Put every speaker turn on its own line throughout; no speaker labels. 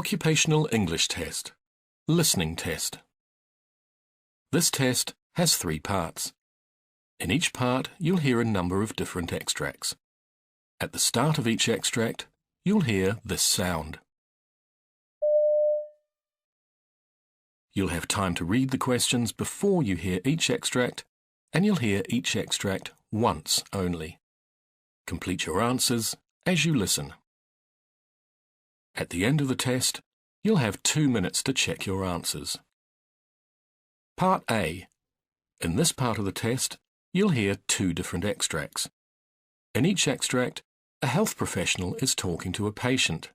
Occupational English Test. Listening Test. This test has 3 parts. In each part, you'll hear a number of different extracts. At the start of each extract, you'll hear this sound. You'll have time to read the questions before you hear each extract, and you'll hear each extract once only. Complete your answers as you listen. At the end of the test, you'll have 2 minutes to check your answers. Part A. In this part of the test, you'll hear 2 different extracts. In each extract, a health professional is talking to a patient.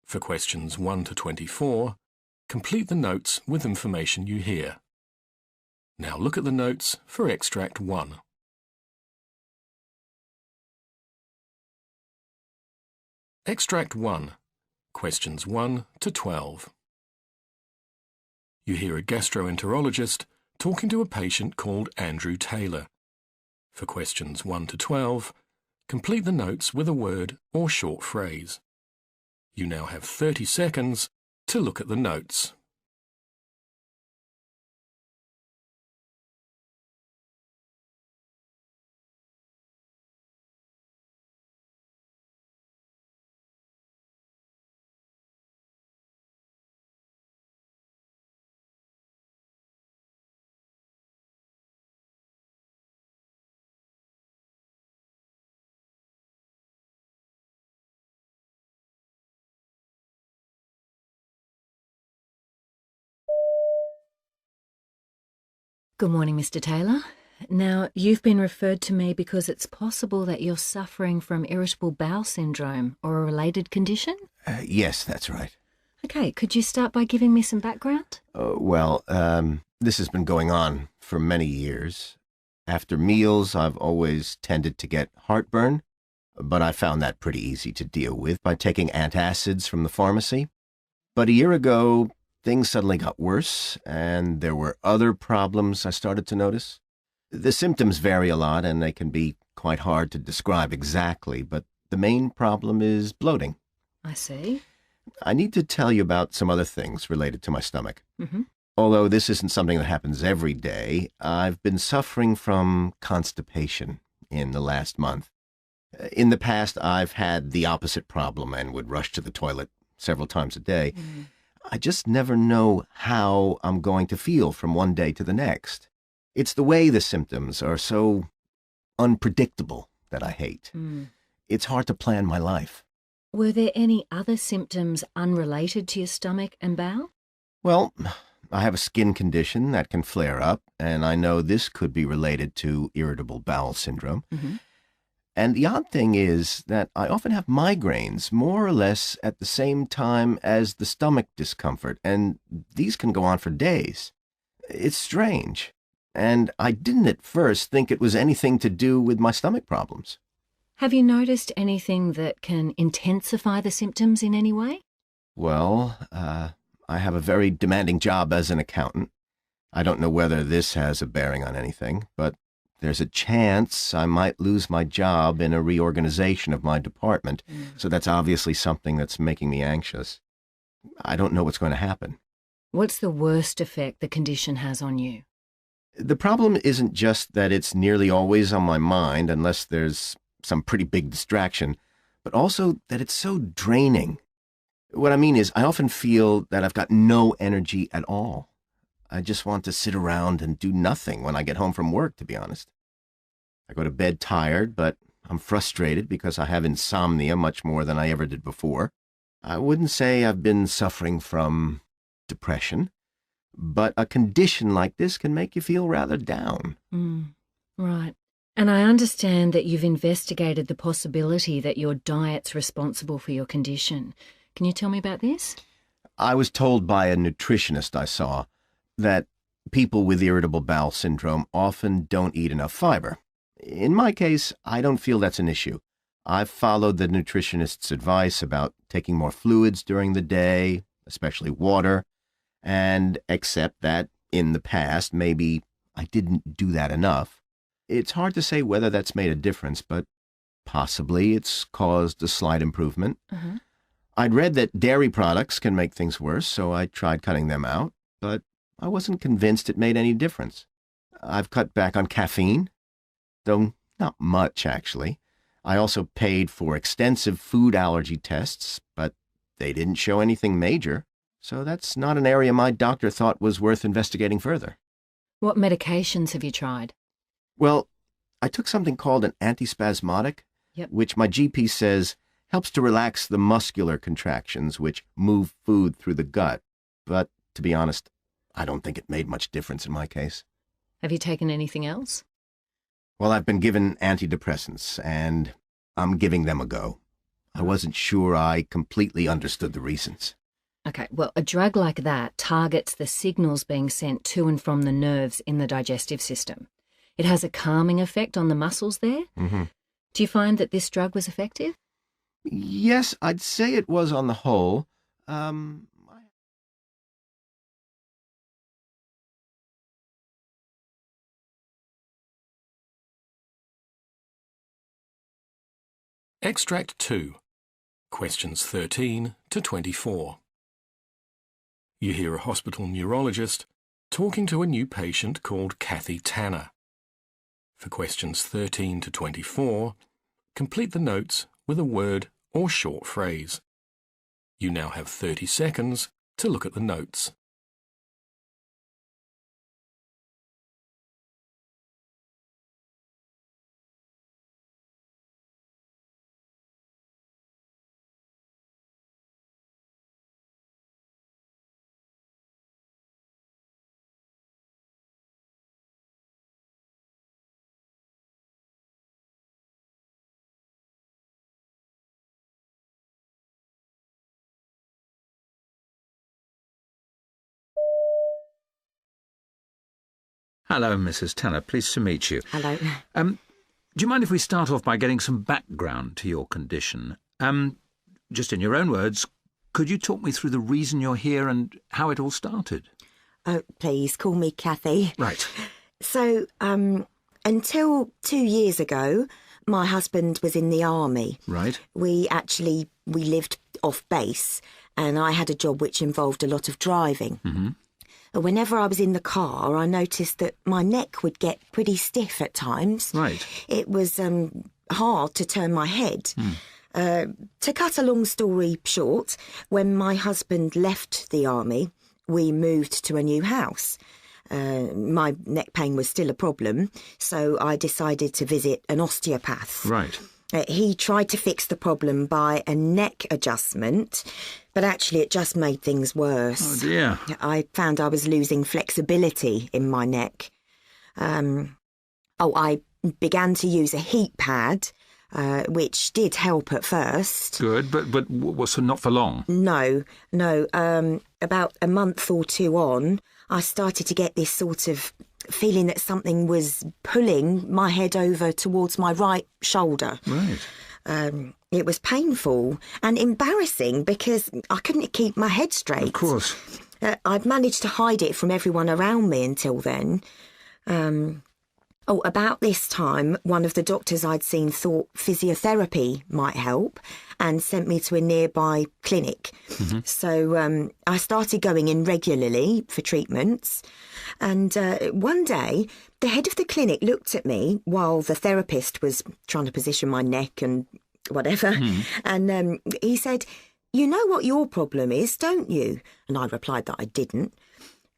For questions 1 to 24, complete the notes with information you hear. Now look at the notes for extract 1. Extract 1. Questions 1 to 12. You hear a gastroenterologist talking to a patient called Andrew Taylor. For questions 1 to 12, complete the notes with a word or short phrase. You now have 30 seconds to look at the notes.
Good morning, Mr. Taylor. Now, you've been referred to me because it's possible that you're suffering from irritable bowel syndrome or a related condition?
Yes, that's right.
Okay, could you start by giving me some background?
This has been going on for many years. After meals, I've always tended to get heartburn, but I found that pretty easy to deal with by taking antacids from the pharmacy. But a year ago, things suddenly got worse, and there were other problems I started to notice. The symptoms vary a lot, and they can be quite hard to describe exactly, but the main problem is bloating.
I see.
I need to tell you about some other things related to my stomach.
Mm-hmm.
Although this isn't something that happens every day, I've been suffering from constipation in the last month. In the past, I've had the opposite problem and would rush to the toilet several times a day.
Mm.
I just never know how I'm going to feel from one day to the next. It's the way the symptoms are so unpredictable that I hate.
Mm.
It's hard to plan my life.
Were there any other symptoms unrelated to your stomach and bowel?
Well, I have a skin condition that can flare up, and I know this could be related to irritable bowel syndrome.
Mm-hmm.
And the odd thing is that I often have migraines more or less at the same time as the stomach discomfort, and these can go on for days. It's strange, and I didn't at first think it was anything to do with my stomach problems.
Have you noticed anything that can intensify the symptoms in any way?
Well, I have a very demanding job as an accountant. I don't know whether this has a bearing on anything, but there's a chance I might lose my job in a reorganization of my department, so that's obviously something that's making me anxious. I don't know what's going to happen.
What's the worst effect the condition has on you?
The problem isn't just that it's nearly always on my mind unless there's some pretty big distraction, but also that it's so draining. What I mean is I often feel that I've got no energy at all. I just want to sit around and do nothing when I get home from work, to be honest. I go to bed tired, but I'm frustrated because I have insomnia much more than I ever did before. I wouldn't say I've been suffering from depression, but a condition like this can make you feel rather down.
Right. And I understand that you've investigated the possibility that your diet's responsible for your condition. Can you tell me about this?
I was told by a nutritionist I saw that people with irritable bowel syndrome often don't eat enough fiber. In my case, I don't feel that's an issue. I've followed the nutritionist's advice about taking more fluids during the day, especially water, and accept that in the past, maybe I didn't do that enough. It's hard to say whether that's made a difference, but possibly it's caused a slight improvement.
Uh-huh.
I'd read that dairy products can make things worse, so I tried cutting them out, but I wasn't convinced it made any difference. I've cut back on caffeine, though not much, actually. I also paid for extensive food allergy tests, but they didn't show anything major, so that's not an area my doctor thought was worth investigating further.
What medications have you tried?
Well, I took something called an antispasmodic, which my GP says helps to relax the muscular contractions which move food through the gut. But, to be honest, I don't think it made much difference in my case.
Have you taken anything else?
Well, I've been given antidepressants, and I'm giving them a go. I wasn't sure I completely understood the reasons.
Okay, well, a drug like that targets the signals being sent to and from the nerves in the digestive system. It has a calming effect on the muscles there.
Mm-hmm.
Do you find that this drug was effective?
Yes, I'd say it was on the whole.
Extract 2. Questions 13 to 24. You hear a hospital neurologist talking to a new patient called Kathy Tanner. For questions 13 to 24, complete the notes with a word or short phrase. You now have 30 seconds to look at the notes.
Hello, Mrs. Tanner. Pleased to meet you.
Hello.
Do you mind if we start off by getting some background to your condition? Just in your own words, could you talk me through the reason you're here and how it all started?
Oh, please, call me Kathy.
Right.
So, until 2 years ago, my husband was in the army.
Right.
We lived off base, and I had a job which involved a lot of driving.
Mm-hmm.
Whenever I was in the car, I noticed that my neck would get pretty stiff at times.
Right.
It was hard to turn my head. To cut a long story short, when my husband left the army, we moved to a new house. My neck pain was still a problem, so I decided to visit an osteopath.
Right.
He tried to fix the problem by a neck adjustment, but actually it just made things worse.
Oh, dear.
I found I was losing flexibility in my neck. I began to use a heat pad, which did help at first.
Good, but so not for long?
No. About a month or two on, I started to get this sort of feeling that something was pulling my head over towards my right shoulder.
Right.
It was painful and embarrassing because I couldn't keep my head straight.
Of course.
I'd managed to hide it from everyone around me until then. About this time, one of the doctors I'd seen thought physiotherapy might help and sent me to a nearby clinic.
Mm-hmm.
So I started going in regularly for treatments. And one day, the head of the clinic looked at me while the therapist was trying to position my neck and whatever. And he said, "You know what your problem is, don't you?" And I replied that I didn't.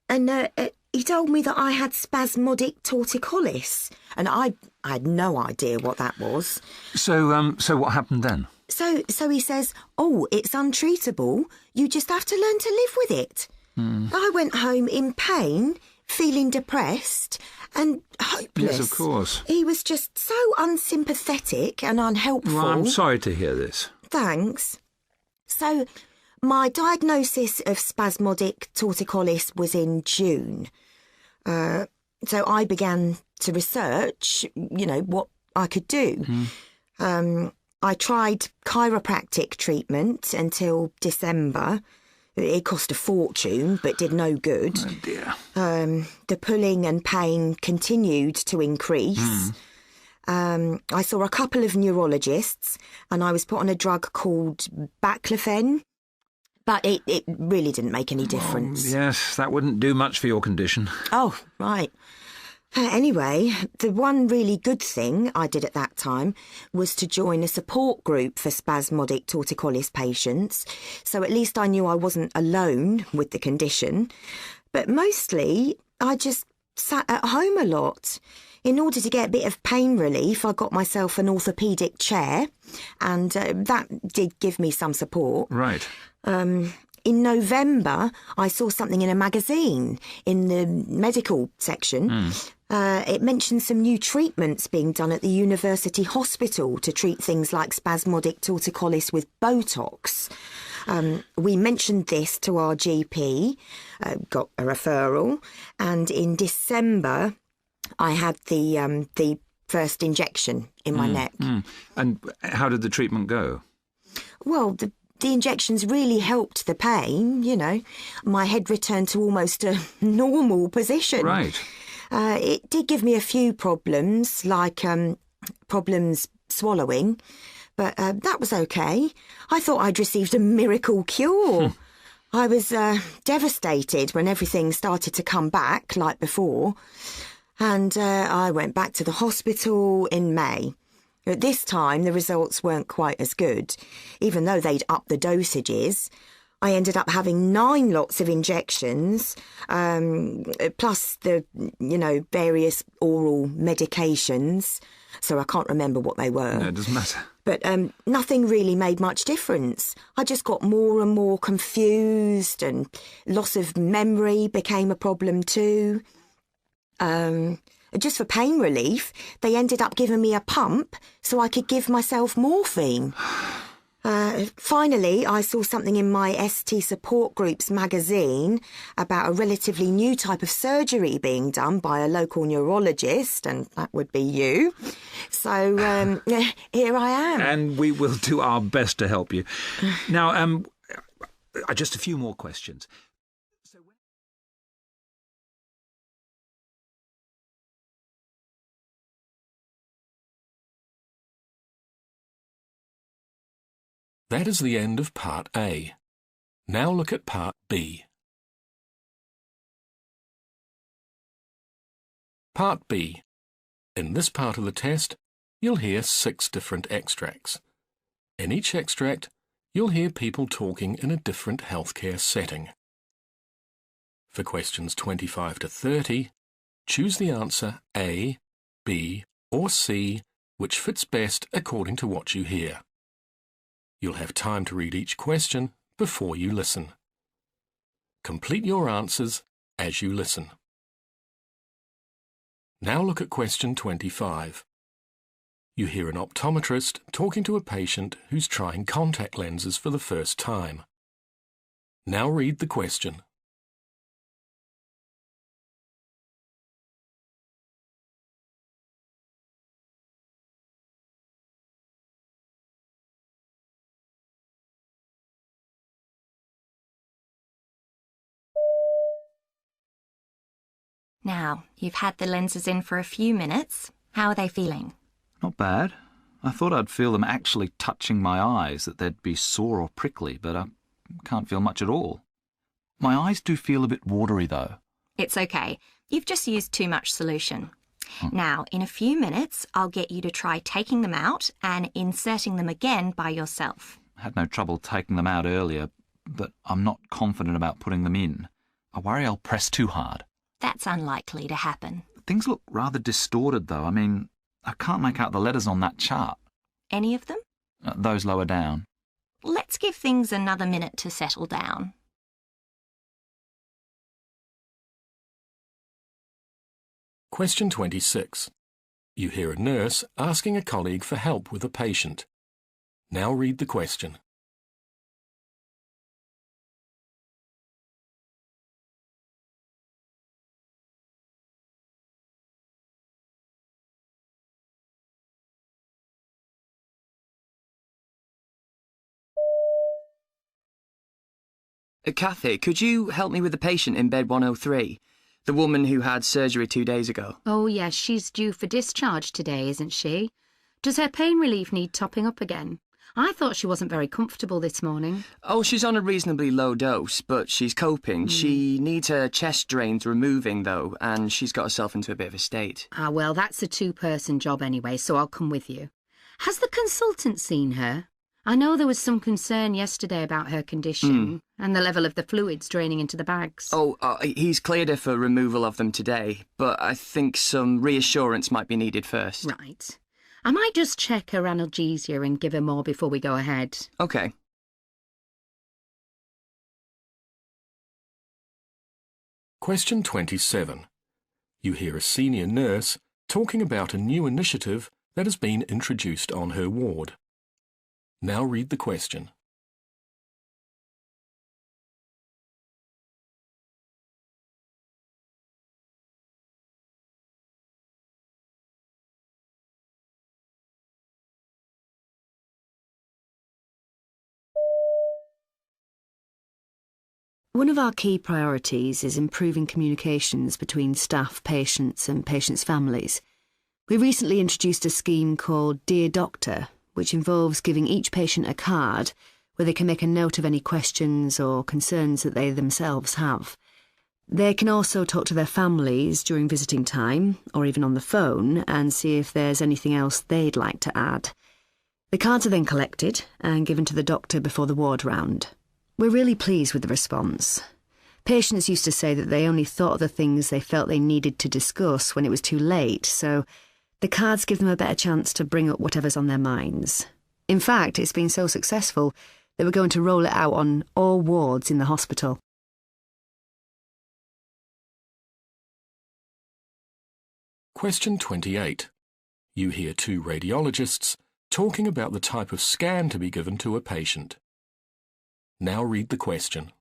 And he told me that I had spasmodic torticollis, and I had no idea what that was.
So what happened then?
So he says, "Oh, it's untreatable. You just have to learn to live with it." I went home in pain, feeling depressed and hopeless.
Yes, of course.
He was just so unsympathetic and unhelpful.
Well, I'm sorry to hear this.
Thanks. So my diagnosis of spasmodic torticollis was in June. So I began to research, what I could do. I tried chiropractic treatment until December. It cost a fortune, but did no good.
Oh, dear.
The pulling and pain continued to increase. I saw a couple of neurologists and I was put on a drug called baclofen, but it really didn't make any difference.
Yes, that wouldn't do much for your condition.
Oh, right. Anyway, the one really good thing I did at that time was to join a support group for spasmodic torticollis patients, so at least I knew I wasn't alone with the condition. But mostly, I just sat at home a lot. In order to get a bit of pain relief, I got myself an orthopaedic chair, and that did give me some support.
Right.
In November, I saw something in a magazine in the medical section. It mentioned some new treatments being done at the university hospital to treat things like spasmodic torticollis with Botox. We mentioned this to our GP, got a referral, and in December I had the first injection in my neck.
And how did the treatment go?
Well, the injections really helped the pain, you know. My head returned to almost a normal position.
Right.
It did give me a few problems, like problems swallowing, but that was okay. I thought I'd received a miracle cure. I was devastated when everything started to come back like before, and I went back to the hospital in May. At this time, the results weren't quite as good. Even though they'd upped the dosages, I ended up having 9 lots of injections, plus the, various oral medications. So I can't remember what they were.
No, it doesn't matter.
But nothing really made much difference. I just got more and more confused, and loss of memory became a problem too. Just for pain relief, they ended up giving me a pump so I could give myself morphine. Finally, I saw something in my ST support group's magazine about a relatively new type of surgery being done by a local neurologist, and that would be you. So here I am.
And we will do our best to help you. Now, just a few more questions.
That is the end of Part A. Now look at Part B. Part B. In this part of the test, you'll hear 6 different extracts. In each extract, you'll hear people talking in a different healthcare setting. For questions 25 to 30, choose the answer A, B, or C, which fits best according to what you hear. You'll have time to read each question before you listen. Complete your answers as you listen. Now look at question 25. You hear an optometrist talking to a patient who's trying contact lenses for the first time. Now read the question.
Now, you've had the lenses in for a few minutes. How are they feeling?
Not bad. I thought I'd feel them actually touching my eyes, that they'd be sore or prickly, but I can't feel much at all. My eyes do feel a bit watery, though.
It's okay. You've just used too much solution. Now, in a few minutes, I'll get you to try taking them out and inserting them again by yourself.
I had no trouble taking them out earlier, but I'm not confident about putting them in. I worry I'll press too hard.
That's unlikely to happen.
Things look rather distorted, though. I mean, I can't make out the letters on that chart.
Any of them?
Those lower down.
Let's give things another minute to settle down.
Question 26. You hear a nurse asking a colleague for help with a patient. Now read the question.
Kathy, could you help me with the patient in bed 103? The woman who had surgery 2 days ago.
Oh, yes, she's due for discharge today, isn't she? Does her pain relief need topping up again? I thought she wasn't very comfortable this morning.
Oh, she's on a reasonably low dose, but she's coping. She needs her chest drains removing, though, and she's got herself into a bit of a state.
Ah, well, that's a two-person job anyway, so I'll come with you. Has the consultant seen her? I know there was some concern yesterday about her condition and the level of the fluids draining into the bags.
Oh, he's cleared her for removal of them today, but I think some reassurance might be needed first.
Right. I might just check her analgesia and give her more before we go ahead.
Okay.
Question 27. You hear a senior nurse talking about a new initiative that has been introduced on her ward. Now read the question.
One of our key priorities is improving communications between staff, patients and patients' families. We recently introduced a scheme called Dear Doctor, which involves giving each patient a card where they can make a note of any questions or concerns that they themselves have. They can also talk to their families during visiting time, or even on the phone, and see if there's anything else they'd like to add. The cards are then collected and given to the doctor before the ward round. We're really pleased with the response. Patients used to say that they only thought of the things they felt they needed to discuss when it was too late, so the cards give them a better chance to bring up whatever's on their minds. In fact, it's been so successful that we're going to roll it out on all wards in the hospital.
Question 28. You hear two radiologists talking about the type of scan to be given to a patient. Now read the question.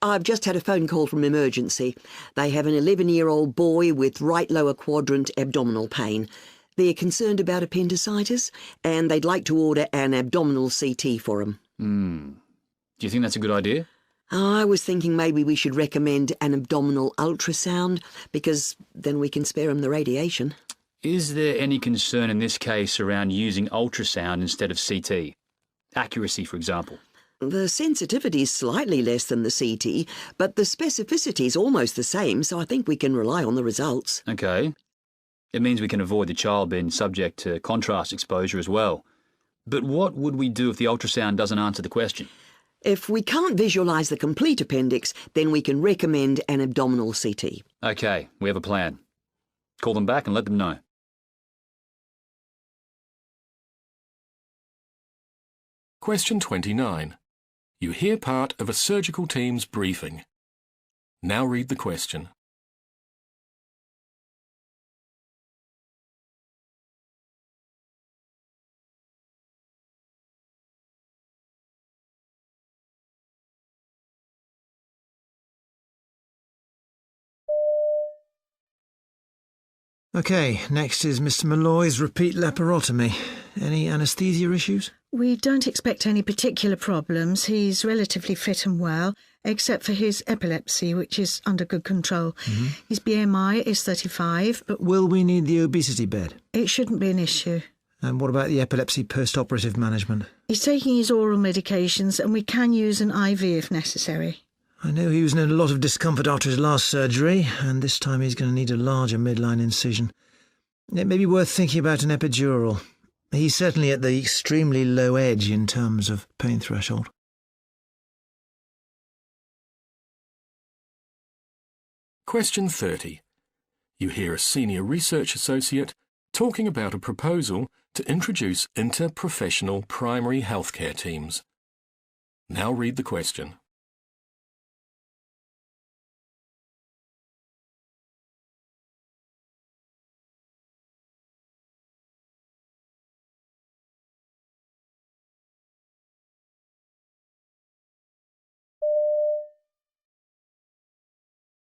I've just had a phone call from emergency. They have an 11-year-old boy with right lower quadrant abdominal pain. They're concerned about appendicitis, and they'd like to order an abdominal CT for him.
Do you think that's a good idea?
I was thinking maybe we should recommend an abdominal ultrasound, because then we can spare him the radiation.
Is there any concern in this case around using ultrasound instead of CT? Accuracy, for example.
The sensitivity is slightly less than the CT, but the specificity is almost the same, so I think we can rely on the results.
OK. It means we can avoid the child being subject to contrast exposure as well. But what would we do if the ultrasound doesn't answer the question?
If we can't visualise the complete appendix, then we can recommend an abdominal CT.
OK, we have a plan. Call them back and let them know.
Question 29. You hear part of a surgical team's briefing. Now read the question.
OK, next is Mr. Malloy's repeat laparotomy. Any anaesthesia issues?
We don't expect any particular problems. He's relatively fit and well, except for his epilepsy, which is under good control. His BMI is 35.
But will we need the obesity bed?
It shouldn't be an issue.
And what about the epilepsy post-operative management?
He's taking his oral medications, and we can use an IV if necessary.
I know he was in a lot of discomfort after his last surgery, and this time he's going to need a larger midline incision. It may be worth thinking about an epidural. He's certainly at the extremely low edge in terms of pain threshold.
Question 30. You hear a senior research associate talking about a proposal to introduce interprofessional primary healthcare teams. Now read the question.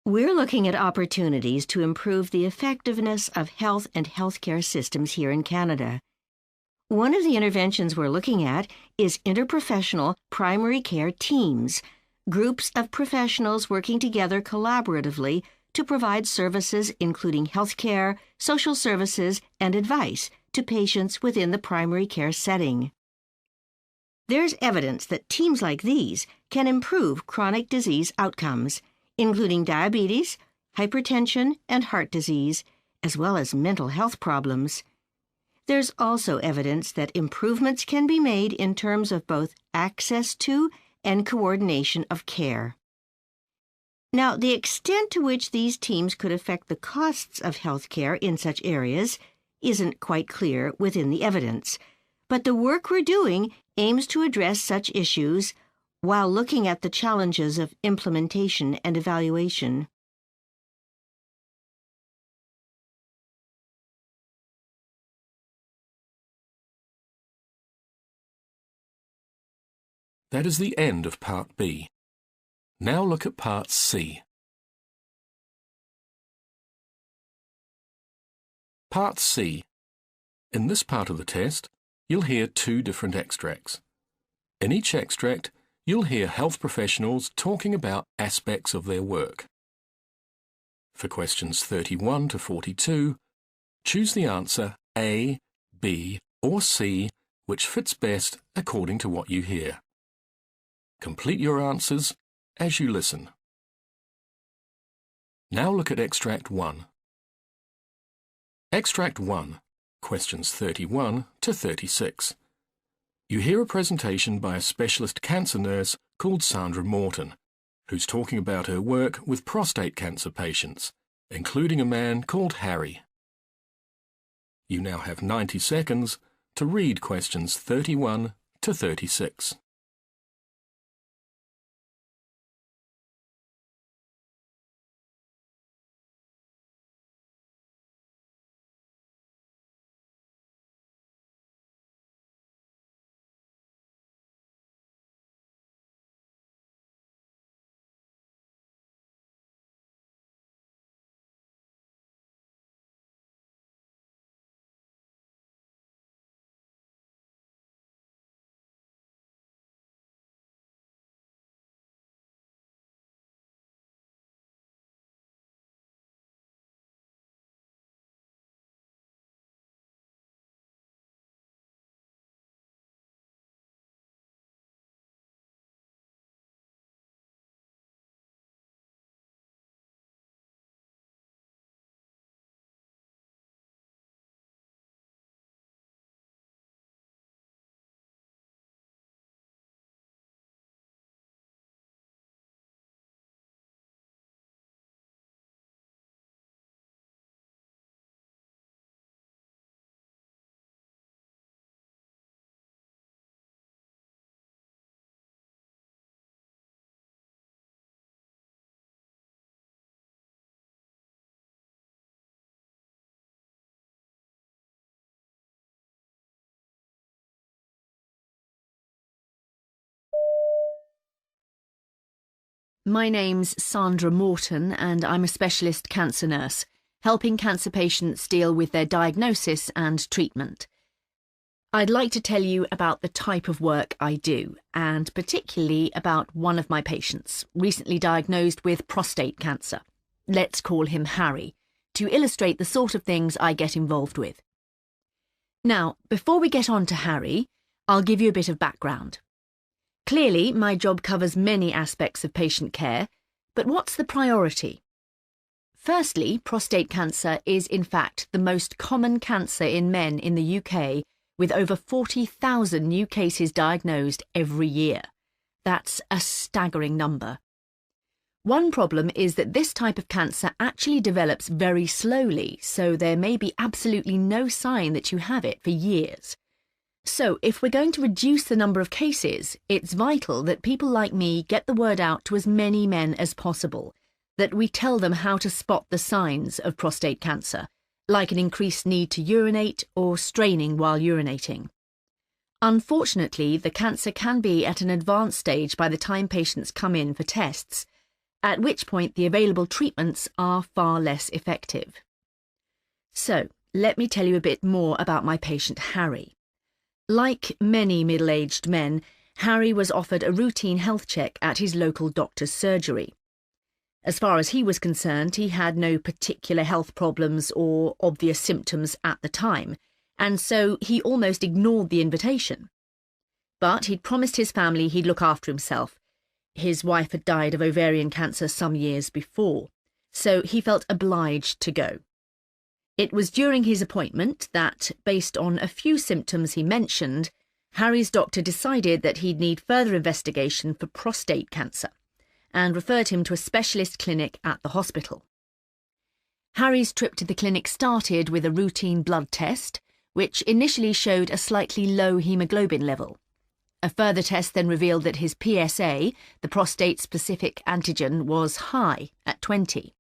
We're looking at opportunities to improve the effectiveness of health and healthcare systems here in Canada. One of the interventions we're looking at is interprofessional primary care teams, groups of professionals working together collaboratively to provide services including healthcare, social services, and advice to patients within the primary care setting. There's evidence that teams like these can improve chronic disease outcomes, including diabetes, hypertension, and heart disease, as well as mental health problems. There's also evidence that improvements can be made in terms of both access to and coordination of care. Now, the extent to which these teams could affect the costs of healthcare in such areas isn't quite clear within the evidence, but the work we're doing aims to address such issues while looking at the challenges of implementation and evaluation.
That is the end of Part B. Now look at Part C. Part C. In this part of the test, you'll hear two different extracts. In each extract, you'll hear health professionals talking about aspects of their work. For questions 31 to 42, choose the answer A, B, or C, which fits best according to what you hear. Complete your answers as you listen. Now look at Extract 1. Extract 1, questions 31 to 36. You hear a presentation by a specialist cancer nurse called Sandra Morton, who's talking about her work with prostate cancer patients, including a man called Harry. You now have 90 seconds to read questions 31 to 36.
My name's Sandra Morton and I'm a specialist cancer nurse, helping cancer patients deal with their diagnosis and treatment. I'd like to tell you about the type of work I do, and particularly about one of my patients, recently diagnosed with prostate cancer. Let's call him Harry, to illustrate the sort of things I get involved with. Now, before we get on to Harry, I'll give you a bit of background. Clearly, my job covers many aspects of patient care, but what's the priority? Firstly, prostate cancer is in fact the most common cancer in men in the UK, with over 40,000 new cases diagnosed every year. That's a staggering number. One problem is that this type of cancer actually develops very slowly, so there may be absolutely no sign that you have it for years. So, if we're going to reduce the number of cases, it's vital that people like me get the word out to as many men as possible, that we tell them how to spot the signs of prostate cancer, like an increased need to urinate or straining while urinating. Unfortunately, the cancer can be at an advanced stage by the time patients come in for tests,
at which point the available treatments are far less effective. So, let me tell you a bit more about my patient Harry. Like many middle-aged men, Harry was offered a routine health check at his local doctor's surgery. As far as he was concerned, he had no particular health problems or obvious symptoms at the time, and so he almost ignored the invitation. But he'd promised his family he'd look after himself. His wife had died of ovarian cancer some years before, so he felt obliged to go. It was during his appointment that, based on a few symptoms he mentioned, Harry's doctor decided that he'd need further investigation for prostate cancer and referred him to a specialist clinic at the hospital. Harry's trip to the clinic started with a routine blood test, which initially showed a slightly low haemoglobin level. A further test then revealed that his PSA, the prostate-specific antigen, was high at 20.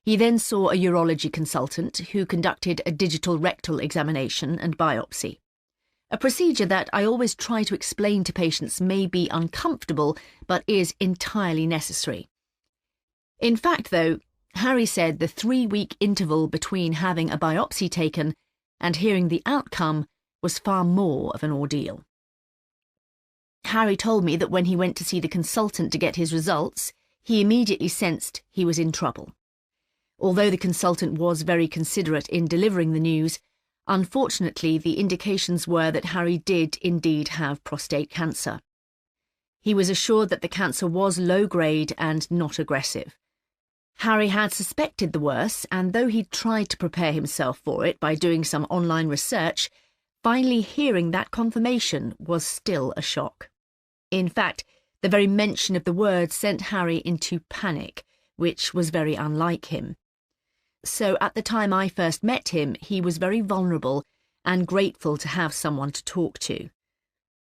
He then saw a urology consultant who conducted a digital rectal examination and biopsy, a procedure that I always try to explain to patients may be uncomfortable but is entirely necessary. In fact, though, Harry said the 3-week interval between having a biopsy taken and hearing the outcome was far more of an ordeal. Harry told me that when he went to see the consultant to get his results, he immediately sensed he was in trouble. Although the consultant was very considerate in delivering the news, unfortunately the indications were that Harry did indeed have prostate cancer. He was assured that the cancer was low-grade and not aggressive. Harry had suspected the worst, and though he'd tried to prepare himself for it by doing some online research, finally hearing that confirmation was still a shock. In fact, the very mention of the word sent Harry into panic, which was very unlike him. So at the time I first met him, he was very vulnerable and grateful to have someone to talk to.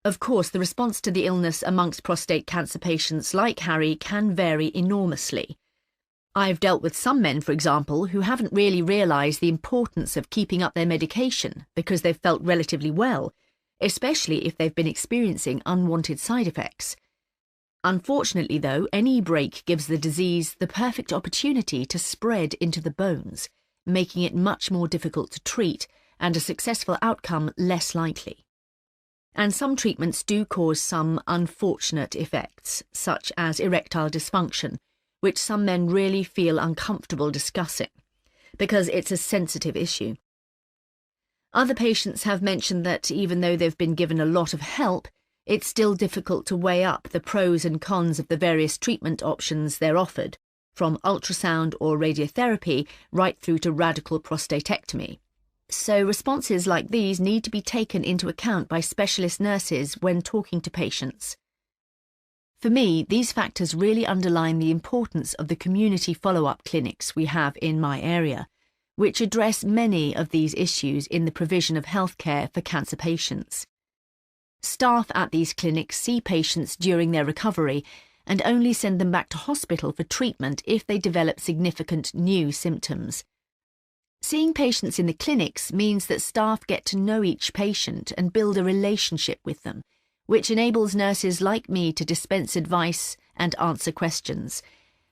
Of course, the response to the illness amongst prostate cancer patients like Harry can vary enormously. I've dealt with some men, for example, who haven't really realised the importance of keeping up their medication because they've felt relatively well, especially if they've been experiencing unwanted side effects. Unfortunately, though, any break gives the disease the perfect opportunity to spread into the bones, making it much more difficult to treat and a successful outcome less likely. And some treatments do cause some unfortunate effects, such as erectile dysfunction, which some men really feel uncomfortable discussing, because it's a sensitive issue. Other patients have mentioned that even though they've been given a lot of help, it's still difficult to weigh up the pros and cons of the various treatment options they're offered, from ultrasound or radiotherapy right through to radical prostatectomy. So responses like these need to be taken into account by specialist nurses when talking to patients. For me, these factors really underline the importance of the community follow-up clinics we have in my area, which address many of these issues in the provision of healthcare for cancer patients. Staff at these clinics see patients during their recovery and only send them back to hospital for treatment if they develop significant new symptoms. Seeing patients in the clinics means that staff get to know each patient and build a relationship with them, which enables nurses like me to dispense advice and answer questions.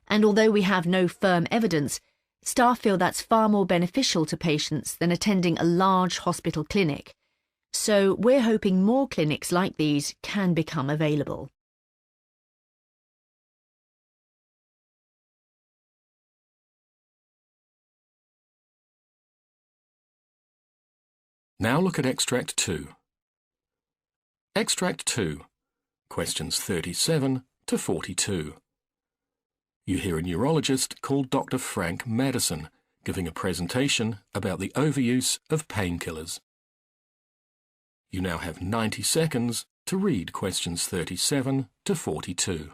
And although we have no firm evidence, staff feel that's far more beneficial to patients than attending a large hospital clinic. So we're hoping more clinics like these can become available.
Now look at Extract 2. Extract 2, questions 37 to 42. You hear a neurologist called Dr. Frank Madison giving a presentation about the overuse of painkillers. You now have 90 seconds to read questions 37 to 42.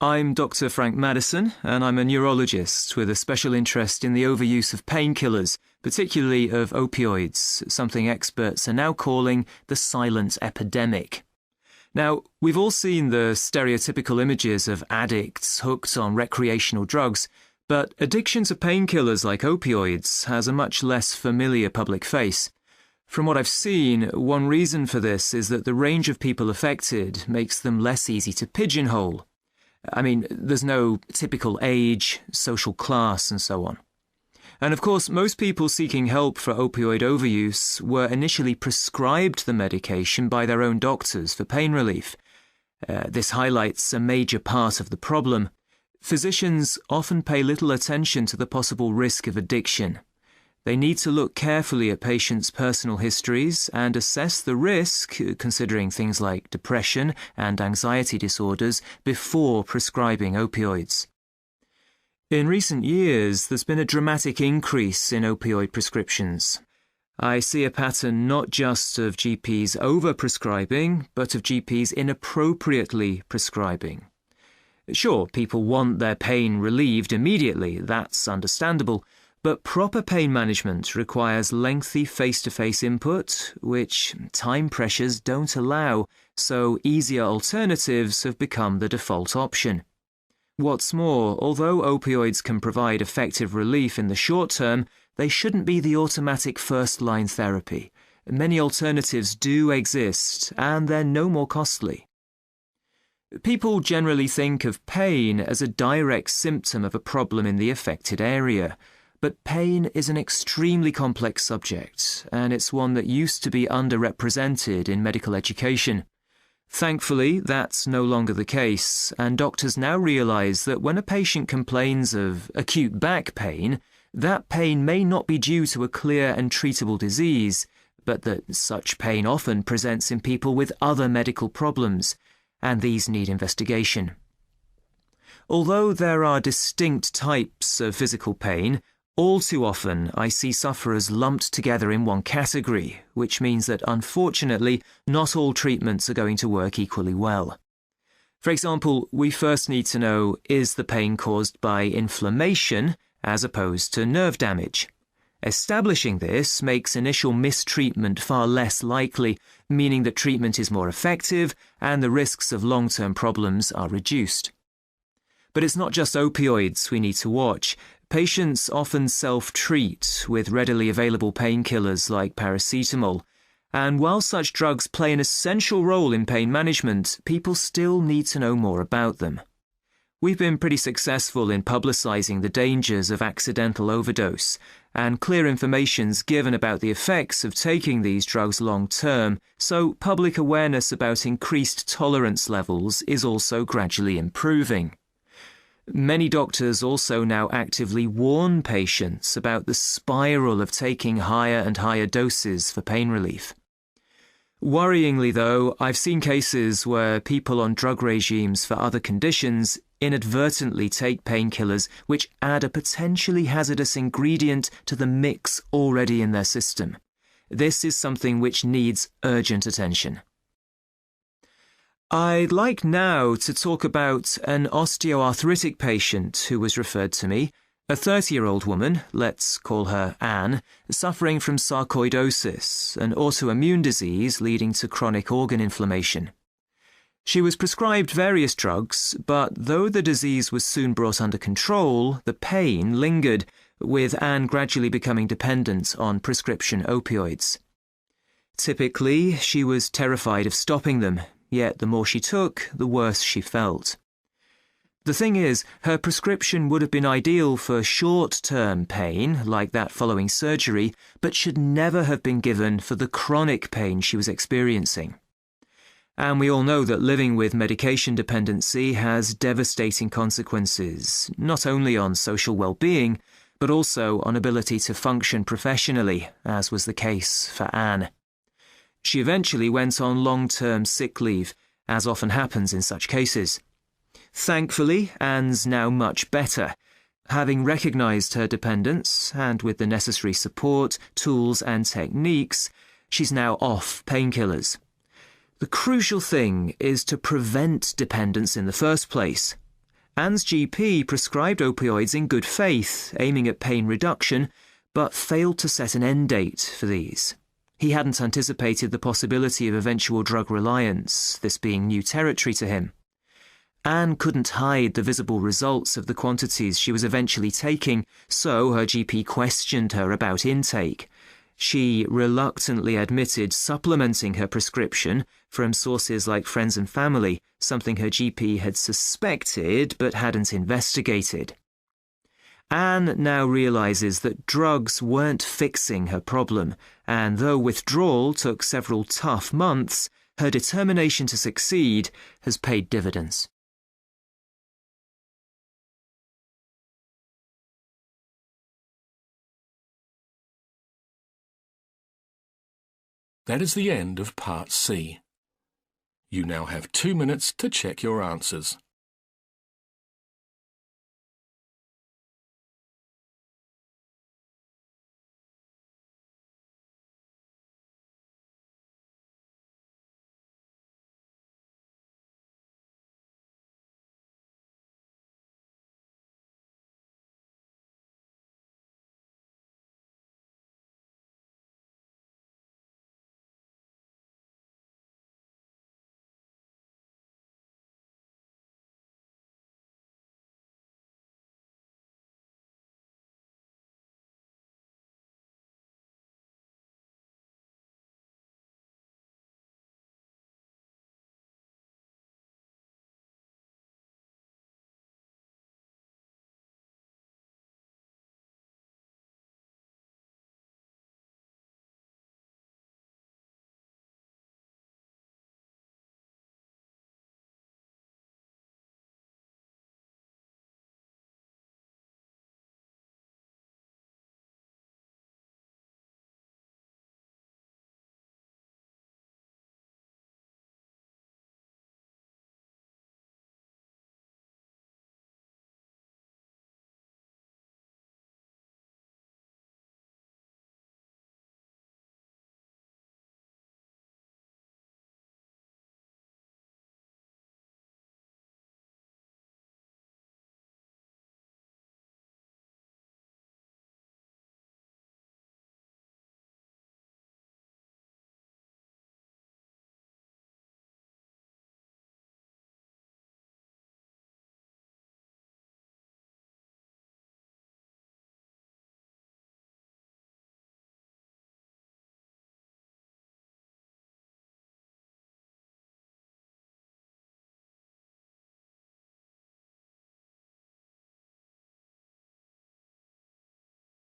I'm Dr. Frank Madison, and I'm a neurologist with a special interest in the overuse of painkillers, particularly of opioids, something experts are now calling the silent epidemic. Now, we've all seen the stereotypical images of addicts hooked on recreational drugs, but addiction to painkillers like opioids has a much less familiar public face. From what I've seen, one reason for this is that the range of people affected makes them less easy to pigeonhole. I mean, there's no typical age, social class, and so on. And of course, most people seeking help for opioid overuse were initially prescribed the medication by their own doctors for pain relief. This highlights a major part of the problem. Physicians often pay little attention to the possible risk of addiction. They need to look carefully at patients' personal histories and assess the risk, considering things like depression and anxiety disorders, before prescribing opioids. In recent years, there's been a dramatic increase in opioid prescriptions. I see a pattern not just of GPs overprescribing, but of GPs inappropriately prescribing. Sure, people want their pain relieved immediately, that's understandable, but proper pain management requires lengthy face-to-face input, which time pressures don't allow, so easier alternatives have become the default option. What's more, although opioids can provide effective relief in the short term, they shouldn't be the automatic first-line therapy. Many alternatives do exist, and they're no more costly. People generally think of pain as a direct symptom of a problem in the affected area. But pain is an extremely complex subject, and it's one that used to be underrepresented in medical education. Thankfully, that's no longer the case, and doctors now realise that when a patient complains of acute back pain, that pain may not be due to a clear and treatable disease, but that such pain often presents in people with other medical problems, and these need investigation. Although there are distinct types of physical pain, all too often, I see sufferers lumped together in one category, which means that, unfortunately, not all treatments are going to work equally well. For example, we first need to know, is the pain caused by inflammation as opposed to nerve damage? Establishing this makes initial mistreatment far less likely, meaning that treatment is more effective and the risks of long-term problems are reduced. But it's not just opioids we need to watch. Patients often self-treat with readily available painkillers like paracetamol, and while such drugs play an essential role in pain management, people still need to know more about them. We've been pretty successful in publicising the dangers of accidental overdose, and clear information's given about the effects of taking these drugs long-term, so public awareness about increased tolerance levels is also gradually improving. Many doctors also now actively warn patients about the spiral of taking higher and higher doses for pain relief. Worryingly, though, I've seen cases where people on drug regimes for other conditions inadvertently take painkillers which add a potentially hazardous ingredient to the mix already in their system. This is something which needs urgent attention. I'd like now to talk about an osteoarthritic patient who was referred to me, a 30-year-old woman, let's call her Anne, suffering from sarcoidosis, an autoimmune disease leading to chronic organ inflammation. She was prescribed various drugs, but though the disease was soon brought under control, the pain lingered, with Anne gradually becoming dependent on prescription opioids. Typically, she was terrified of stopping them, yet the more she took, the worse she felt. The thing is, her prescription would have been ideal for short-term pain, like that following surgery, but should never have been given for the chronic pain she was experiencing. And we all know that living with medication dependency has devastating consequences, not only on social well-being, but also on ability to function professionally, as was the case for Anne. She eventually went on long-term sick leave, as often happens in such cases. Thankfully, Anne's now much better. Having recognised her dependence, and with the necessary support, tools and techniques, she's now off painkillers. The crucial thing is to prevent dependence in the first place. Anne's GP prescribed opioids in good faith, aiming at pain reduction, but failed to set an end date for these. He hadn't anticipated the possibility of eventual drug reliance, this being new territory to him. Anne couldn't hide the visible results of the quantities she was eventually taking, so her GP questioned her about intake. She reluctantly admitted supplementing her prescription from sources like friends and family, something her GP had suspected but hadn't investigated. Anne now realises that drugs weren't fixing her problem, and though withdrawal took several tough months, her determination to succeed has paid dividends.
That is the end of Part C. You now have 2 minutes to check your answers.